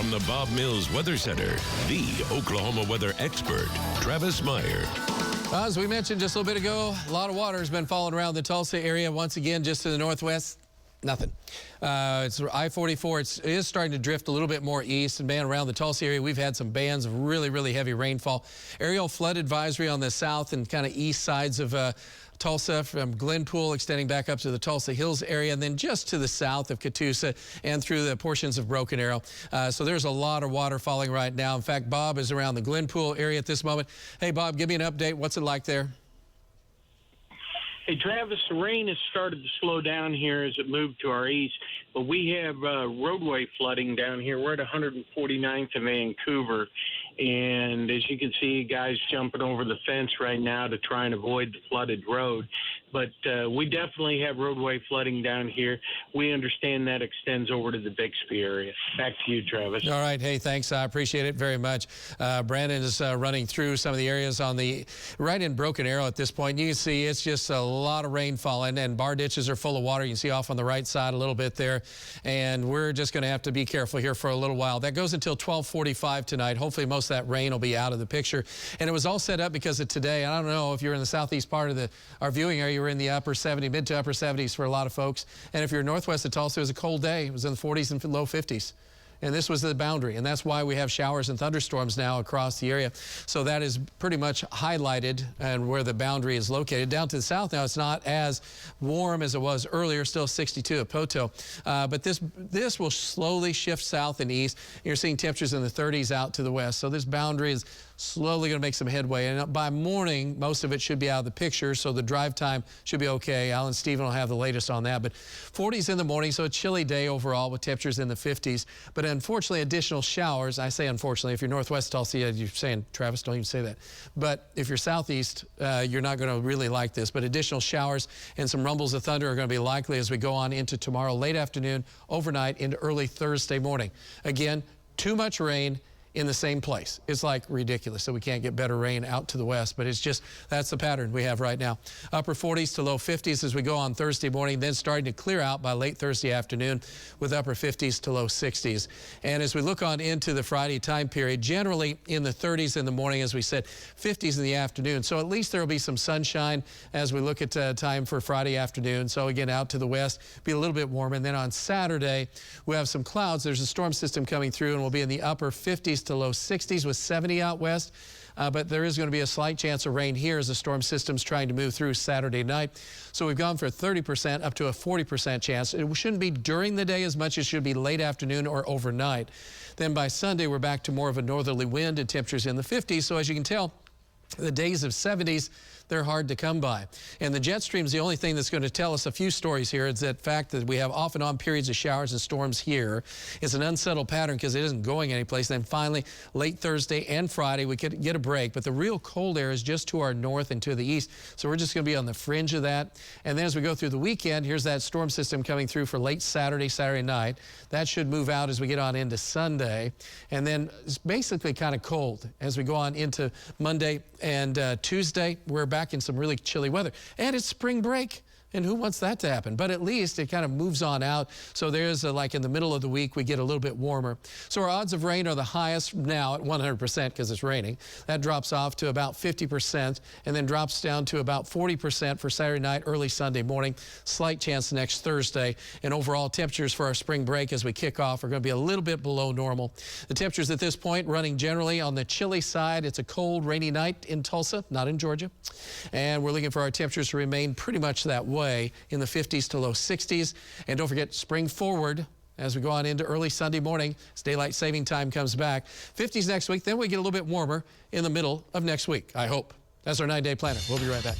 From the Bob Mills Weather Center, the Oklahoma weather expert, Travis Meyer. As we mentioned just a little bit ago, a lot of water has been falling around the Tulsa area. Once again, just to the northwest, nothing. It's I-44. It is starting to drift a little bit more east. And, man, around the Tulsa area, we've had some bands of really, really heavy rainfall. Aerial flood advisory on the south and kind of east sides of Tulsa, from Glenpool extending back up to the Tulsa Hills area, and then just to the south of Catoosa and through the portions of Broken Arrow. So there's a lot of water falling right now. In fact, Bob is around the Glenpool area at this moment. Hey, Bob, give me an update. What's it like there? Hey, Travis, the rain has started to slow down here as it moved to our east, but we have roadway flooding down here. We're at 149th and Vancouver, and as you can see, guys jumping over the fence right now to try and avoid the flooded road. But we definitely have roadway flooding down here. We understand that extends over to the Bixby area. Back to you, Travis. All right. Hey, thanks. I appreciate it very much. Brandon is running through some of the areas on the right in Broken Arrow at this point. You can see it's just a lot of rain falling, and bar ditches are full of water. You can see off on the right side a little bit there, and we're just going to have to be careful here for a little while. That goes until 12:45 tonight. Hopefully most of that rain will be out of the picture. And it was all set up because of today. I don't know if you're in the southeast part of our viewing area. We're in the mid to upper 70s for a lot of folks. And if you're northwest of Tulsa, it was a cold day. It was in the 40s and low 50s. And this was the boundary, and that's why we have showers and thunderstorms now across the area. So that is pretty much highlighted and where the boundary is located. Down to the south now, it's not as warm as it was earlier, still 62 at Poto. But this will slowly shift south and east. You're seeing temperatures in the 30s out to the west. So this boundary is slowly going to make some headway. And by morning, most of it should be out of the picture, so the drive time should be okay. Alan Stephen will have the latest on that. But 40s in the morning, so a chilly day overall with temperatures in the 50s. But unfortunately, additional showers. I say unfortunately, if you're northwest Tulsa, you're saying, Travis, don't even say that. But if you're southeast, you're not going to really like this. But additional showers and some rumbles of thunder are going to be likely as we go on into tomorrow late afternoon, overnight, into early Thursday morning. Again, too much rain in the same place. It's like ridiculous that we can't get better rain out to the west, but it's just, that's the pattern we have right now. Upper 40s to low 50s as we go on Thursday morning, then starting to clear out by late Thursday afternoon with upper 50s to low 60s. And as we look on into the Friday time period, generally in the 30s in the morning, as we said, 50s in the afternoon. So at least there will be some sunshine as we look at time for Friday afternoon. So again, out to the west, be a little bit warmer. And then on Saturday, we have some clouds. There's a storm system coming through, and we'll be in the upper 50s to low 60s with 70 out west. But there is going to be a slight chance of rain here as the storm system's trying to move through Saturday night. So we've gone for a 30% up to a 40% chance. It shouldn't be during the day as much as it should be late afternoon or overnight. Then by Sunday, we're back to more of a northerly wind and temperatures in the 50s. So as you can tell, the days of 70s, they're hard to come by. And the jet stream is the only thing that's going to tell us a few stories here. It's that fact that we have off and on periods of showers and storms here. It's an unsettled pattern because it isn't going anyplace. Then finally, late Thursday and Friday, we could get a break. But the real cold air is just to our north and to the east. So we're just going to be on the fringe of that. And then as we go through the weekend, here's that storm system coming through for late Saturday night. That should move out as we get on into Sunday. And then it's basically kind of cold as we go on into Monday and Tuesday. We're back in some really chilly weather, and it's spring break, and who wants that to happen? But at least it kind of moves on out. So there's like in the middle of the week, we get a little bit warmer. So our odds of rain are the highest now at 100% because it's raining. That drops off to about 50% and then drops down to about 40% for Saturday night, early Sunday morning. Slight chance next Thursday. And overall temperatures for our spring break as we kick off are going to be a little bit below normal. The temperatures at this point running generally on the chilly side. It's a cold, rainy night in Tulsa, not in Georgia. And we're looking for our temperatures to remain pretty much that way in the 50s to low 60s. And don't forget, spring forward as we go on into early Sunday morning as daylight saving time comes back. 50s next week, then we get a little bit warmer in the middle of next week, I hope. That's our 9-day planner. We'll be right back.